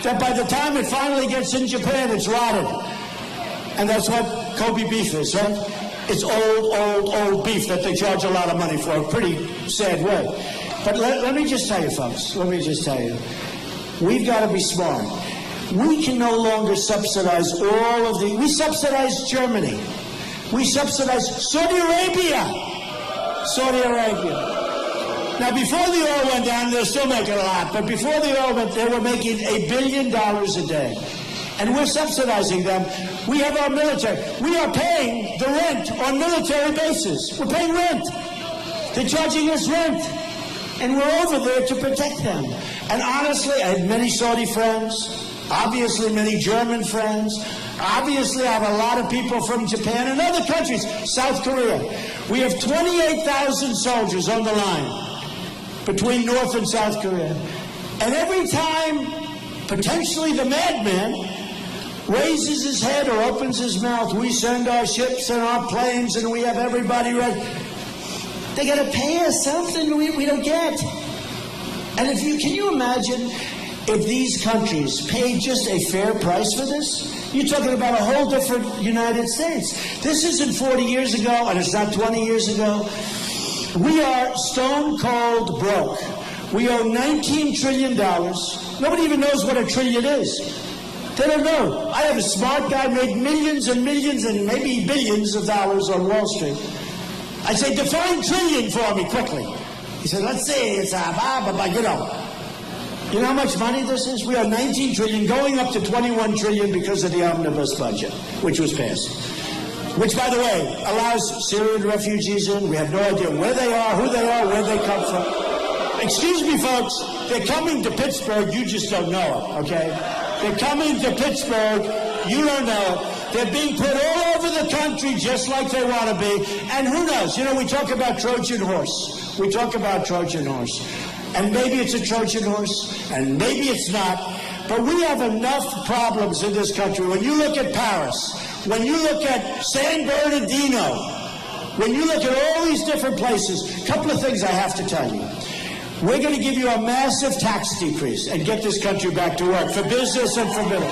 that by the time it finally gets in Japan, it's rotted. And that's what Kobe beef is, right? It's old beef that they charge a lot of money for. A pretty sad way. But let me just tell you, folks, we've got to be smart. We can no longer subsidize all of the... We subsidize Germany. We subsidize Saudi Arabia. Now, before the oil went down, they're still making a lot, but before the oil went, they were making $1 billion a day. And we're subsidizing them. We have our military. We are paying the rent on military bases. We're paying rent. They're charging us rent. And we're over there to protect them. And honestly, I had many Saudi friends, obviously many German friends. Obviously, I have a lot of people from Japan and other countries, South Korea. We have 28,000 soldiers on the line between North and South Korea. And every time, potentially the madman raises his head or opens his mouth, we send our ships and our planes and we have everybody ready. They got to pay us something we don't get. And can you imagine if these countries paid just a fair price for this? You're talking about a whole different United States. This isn't 40 years ago, and it's not 20 years ago. We are stone cold broke. We owe $19 trillion. Nobody even knows what a trillion is. They don't know. I have a smart guy made millions and millions and maybe billions of dollars on Wall Street. I say, define trillion for me quickly. He said, let's see, it's You know how much money this is? We are 19 trillion, going up to 21 trillion because of the omnibus budget, which was passed. Which, by the way, allows Syrian refugees in. We have no idea where they are, who they are, where they come from. Excuse me, folks. They're coming to Pittsburgh. You just don't know it, okay? They're coming to Pittsburgh. You don't know it. They're being put all over the country just like they want to be. And who knows? You know, we talk about Trojan horse. We talk about Trojan horse. And maybe it's a Trojan horse, and maybe it's not. But we have enough problems in this country. When you look at Paris, when you look at San Bernardino, when you look at all these different places, a couple of things I have to tell you. We're going to give you a massive tax decrease and get this country back to work for business and for middle.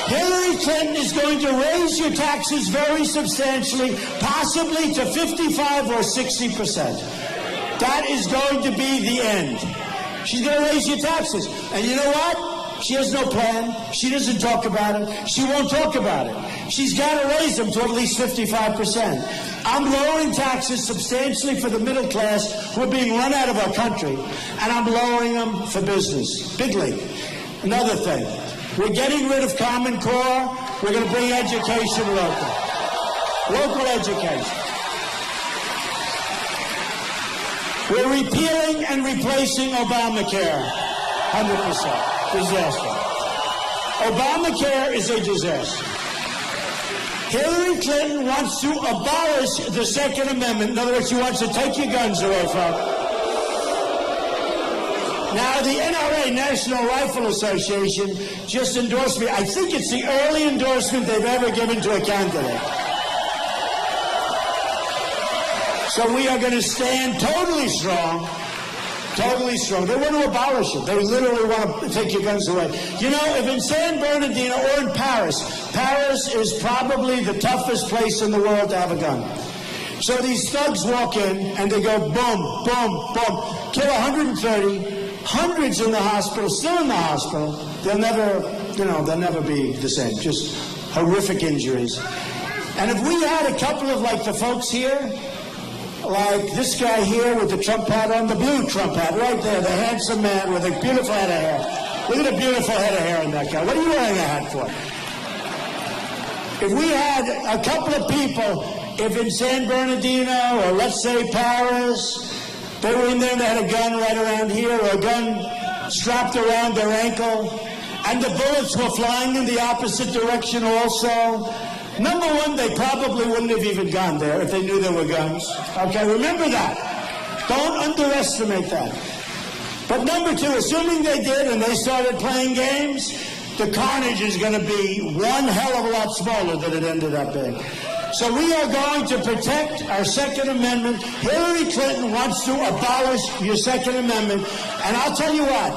Hillary Clinton is going to raise your taxes very substantially, possibly to 55 or 60%. That is going to be the end. She's going to raise your taxes. And you know what? She has no plan. She doesn't talk about it. She won't talk about it. She's got to raise them to at least 55%. I'm lowering taxes substantially for the middle class who are being run out of our country. And I'm lowering them for business. Big league. Another thing. We're getting rid of Common Core. We're going to bring education local. Local education. We're repealing and replacing Obamacare. 100%. Disaster. Obamacare is a disaster. Hillary Clinton wants to abolish the Second Amendment. In other words, she wants to take your guns away from it. Now, the NRA, National Rifle Association, just endorsed me. I think it's the early endorsement they've ever given to a candidate. So we are going to stand totally strong Totally strong. They want to abolish it. They literally want to take your guns away. You know, if in San Bernardino or in Paris, Paris is probably the toughest place in the world to have a gun. So these thugs walk in and they go boom, boom, boom, kill 130, hundreds in the hospital, still in the hospital. They'll never be the same. Just horrific injuries. And if we had a couple of like the folks here, like this guy here with the Trump hat on, the blue Trump hat, right there, the handsome man with a beautiful head of hair. Look at the beautiful head of hair on that guy. What are you wearing a hat for? If we had a couple of people, if in San Bernardino or let's say Paris, they were in there and they had a gun right around here or a gun strapped around their ankle, and the bullets were flying in the opposite direction also, number one, they probably wouldn't have even gone there if they knew there were guns. Okay, remember that. Don't underestimate that. But number two, assuming they did and they started playing games, the carnage is going to be one hell of a lot smaller than it ended up being. So we are going to protect our Second Amendment. Hillary Clinton wants to abolish your Second Amendment. And I'll tell you what,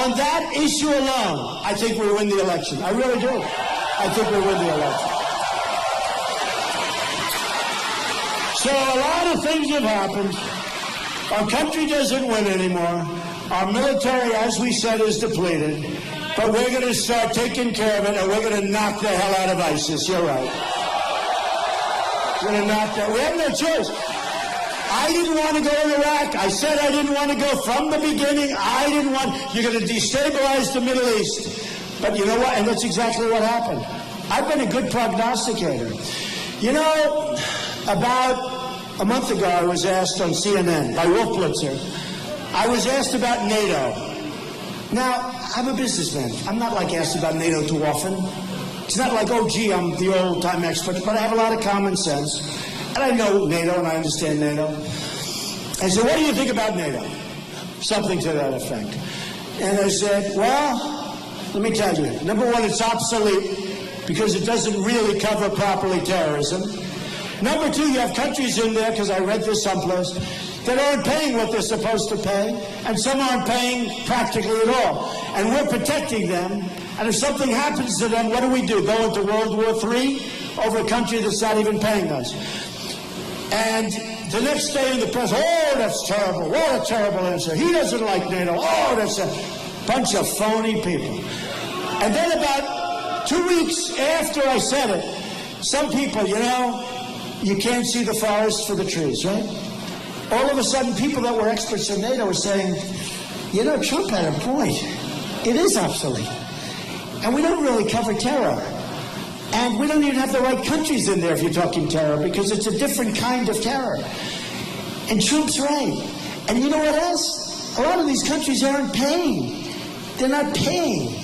on that issue alone, I think we win the election. I really do. I think we win the election. So a lot of things have happened. Our country doesn't win anymore. Our military, as we said, is depleted. But we're going to start taking care of it, and we're going to knock the hell out of ISIS. You're right. We're going to knock that. We have no choice. I didn't want to go in Iraq. I said I didn't want to go from the beginning. I didn't want. You're going to destabilize the Middle East. But you know what? And that's exactly what happened. I've been a good prognosticator. You know, about a month ago, I was asked on CNN by Wolf Blitzer. I was asked about NATO. Now, I'm a businessman. I'm not like asked about NATO too often. It's not like, oh, gee, I'm the old-time expert, but I have a lot of common sense. And I know NATO, and I understand NATO. And so what do you think about NATO? Something to that effect. And I said, well, let me tell you. Number one, it's obsolete because it doesn't really cover properly terrorism. Number two, you have countries in there, because I read this someplace, that aren't paying what they're supposed to pay, and some aren't paying practically at all. And we're protecting them, and if something happens to them, what do? Go into World War III over a country that's not even paying us. And the next day in the press, oh, that's terrible. What a terrible answer. He doesn't like NATO. Oh, that's a bunch of phony people. And then about 2 weeks after I said it, some people, you can't see the forest for the trees, right? All of a sudden, people that were experts in NATO were saying, Trump had a point. It is obsolete. And we don't really cover terror. And we don't even have the right countries in there if you're talking terror, because it's a different kind of terror. And Trump's right. And you know what else? A lot of these countries aren't paying. They're not paying.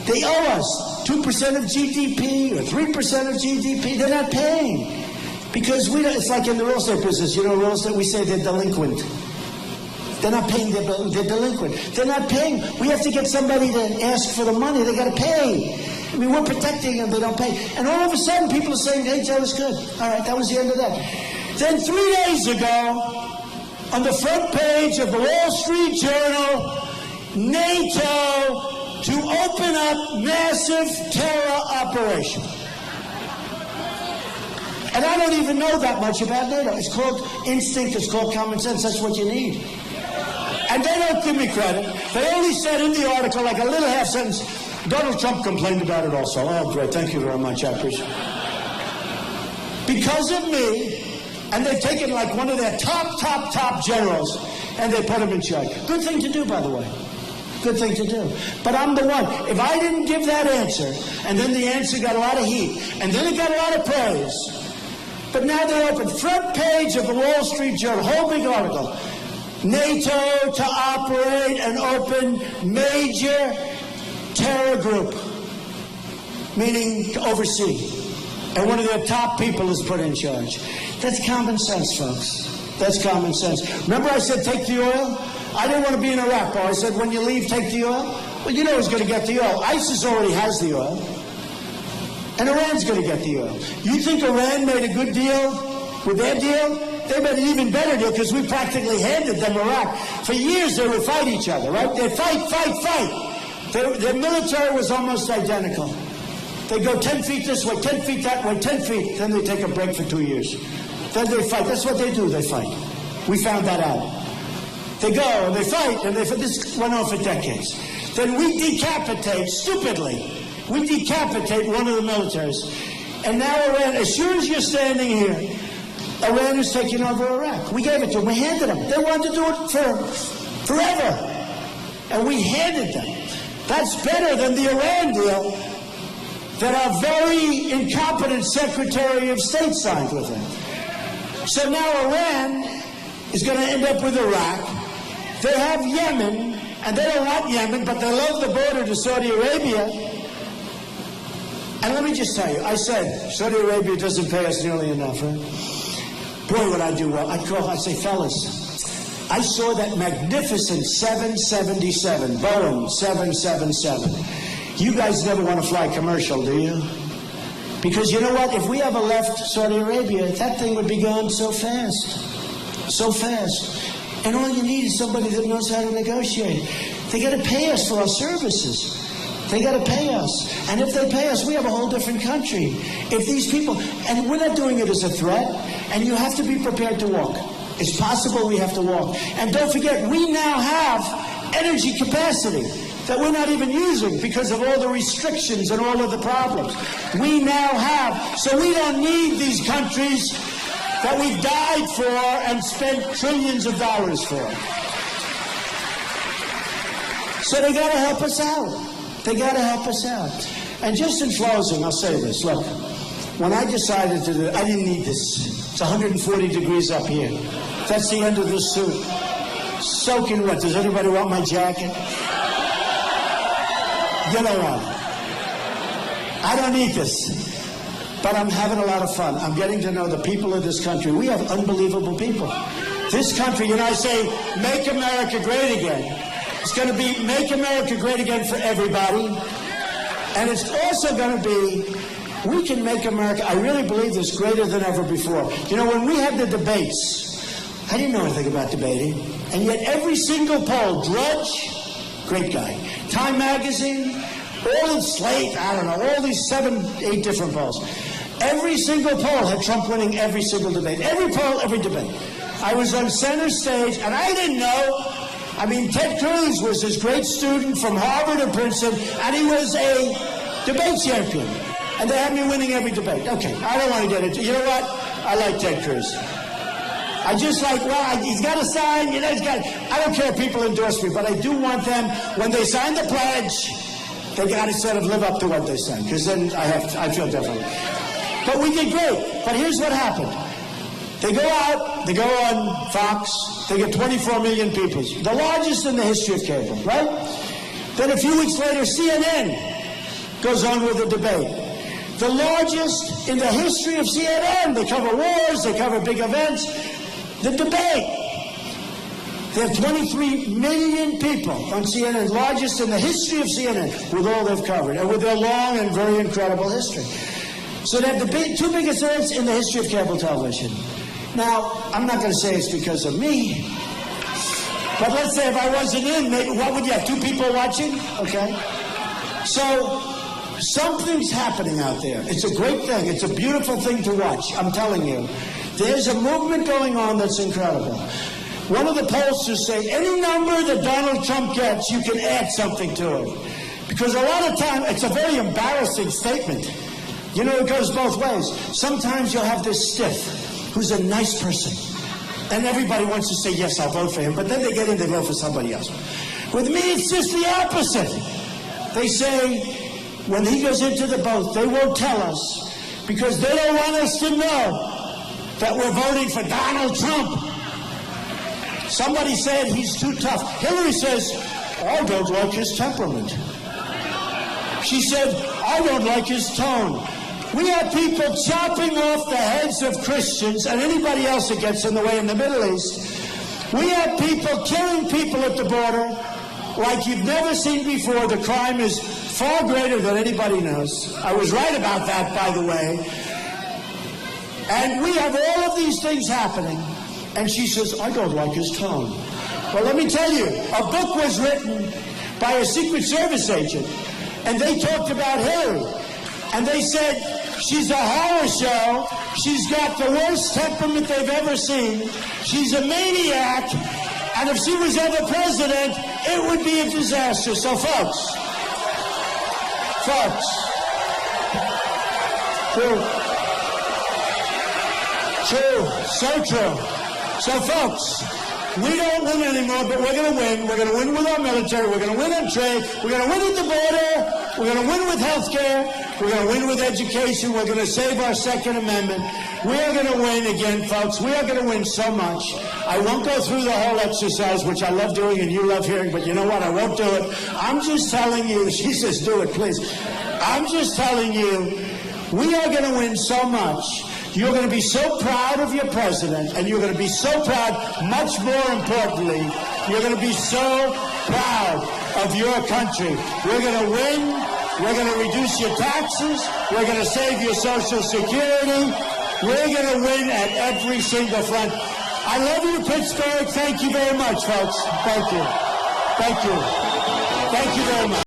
They owe us 2% of GDP or 3% of GDP. They're not paying. Because it's like in the real estate business, real estate, we say they're delinquent. They're not paying, they're delinquent. They're not paying. We have to get somebody to ask for the money. They got to pay. I mean, we're protecting them, they don't pay. And all of a sudden, people are saying, hey, that was good. All right, that was the end of that. Then 3 days ago, on the front page of the Wall Street Journal, NATO to open up massive terror operation. And I don't even know that much about NATO. It's called instinct, it's called common sense. That's what you need. And they don't give me credit. They only said in the article, like a little half sentence, Donald Trump complained about it also. Oh, great. Thank you very much. I appreciate it. Because of me, and they've taken like one of their top generals, and they put him in charge. Good thing to do, by the way. Good thing to do. But I'm the one. If I didn't give that answer, and then the answer got a lot of heat, and then it got a lot of praise, but now they're open. Front page of the Wall Street Journal, whole big article. NATO to operate an open major terror group, meaning to oversee. And one of their top people is put in charge. That's common sense, folks. That's common sense. Remember I said take the oil? I didn't want to be in Iraq, but I said when you leave, take the oil. Well, you know who's going to get the oil. ISIS already has the oil. And Iran's going to get the oil. You think Iran made a good deal with their deal, they made an even better deal because we practically handed them Iraq. For years, they would fight each other, right? They'd fight. Their military was almost identical. They go 10 feet this way, 10 feet that way, 10 feet. Then they take a break for 2 years. Then they fight. That's what they do. They fight. We found that out. They go and they fight, and this went on for decades. Then we decapitate, stupidly, we decapitate one of the militaries. And now Iran, as sure as you're standing here, Iran is taking over Iraq. We gave it to them. We handed them. They wanted to do it forever. And we handed them. That's better than the Iran deal that our very incompetent Secretary of State signed with them. So now Iran is going to end up with Iraq. They have Yemen, and they don't want Yemen, but they love the border to Saudi Arabia. And let me just tell you, I said, Saudi Arabia doesn't pay us nearly enough, right? Boy, would I do well. I'd say, fellas, I saw that magnificent 777, Boeing 777. You guys never want to fly commercial, do you? Because you know what? If we ever left Saudi Arabia, that thing would be gone so fast. So fast. And all you need is somebody that knows how to negotiate. They got to pay us for our services. They got to pay us. And if they pay us, we have a whole different country. If these people, and we're not doing it as a threat, and you have to be prepared to walk. It's possible we have to walk. And don't forget, we now have energy capacity that we're not even using because of all the restrictions and all of the problems. We now have, so we don't need these countries that we've died for and spent trillions of dollars for. So they got to help us out. They got to help us out. And just in closing, I'll say this. Look, when I decided to do it, I didn't need this. It's 140 degrees up here. That's the end of this suit. Soaking wet. Does anybody want my jacket? You don't want it. I don't need this. But I'm having a lot of fun. I'm getting to know the people of this country. We have unbelievable people. This country, you know, I say, make America great again. It's going to be make America great again for everybody. And it's also going to be, we can make America, I really believe this, greater than ever before. You know, when we had the debates, I didn't know anything about debating. And yet every single poll, Drudge, great guy, Time Magazine, all in Slate, I don't know, all these 7, 8 different polls. Every single poll had Trump winning every single debate. Every poll, every debate. I was on center stage, and I didn't know. I mean, Ted Cruz was this great student from Harvard and Princeton, and he was a debate champion. And they had me winning every debate. Okay, I don't want to get into it. You know what? I like Ted Cruz. I just like, well, he's got to sign, you know, I don't care if people endorse me, but I do want them, when they sign the pledge, they got to sort of live up to what they say, because then I feel differently. But we did great. But here's what happened. They go out, they go on Fox, they get 24 million people. The largest in the history of cable, right? Then a few weeks later, CNN goes on with the debate. The largest in the history of CNN. They cover wars, they cover big events. The debate. They have 23 million people on CNN, largest in the history of CNN, with all they've covered, and with their long and very incredible history. So they have the two biggest events in the history of cable television. Now, I'm not going to say it's because of me, but let's say if I wasn't in, maybe, what would you have, 2 people watching? Okay. So something's happening out there. It's a great thing. It's a beautiful thing to watch. I'm telling you. There's a movement going on that's incredible. One of the pollsters say, any number that Donald Trump gets, you can add something to it. Because a lot of time, it's a very embarrassing statement. You know, it goes both ways. Sometimes you'll have this stiff who's a nice person. And everybody wants to say, yes, I'll vote for him. But then they get in, they vote for somebody else. With me, it's just the opposite. They say, when he goes into the vote, they won't tell us because they don't want us to know that we're voting for Donald Trump. Somebody said he's too tough. Hillary says, I don't like his temperament. She said, I don't like his tone. We have people chopping off the heads of Christians and anybody else that gets in the way in the Middle East. We have people killing people at the border like you've never seen before. The crime is far greater than anybody knows. I was right about that, by the way. And we have all of these things happening. And she says, I don't like his tone. Well, let me tell you, a book was written by a Secret Service agent, and they talked about Hillary. And they said, she's a horror show. She's got the worst temperament they've ever seen. She's a maniac. And if she was ever president, it would be a disaster. So, folks, true. So, folks, we don't win anymore, but we're going to win. We're going to win with our military. We're going to win on trade. We're going to win at the border. We're going to win with health care. We're going to win with education. We're going to save our Second Amendment. We are going to win again, folks. We are going to win so much. I won't go through the whole exercise, which I love doing and you love hearing, but you know what? I won't do it. I'm just telling you. She says, do it, please. I'm just telling you, we are going to win so much. You're going to be so proud of your president, and you're going to be so proud, much more importantly, you're going to be so proud of your country. We're going to win. We're going to reduce your taxes. We're going to save your Social Security. We're going to win at every single front. I love you, Pittsburgh. Thank you very much, folks. Thank you. Thank you. Thank you very much.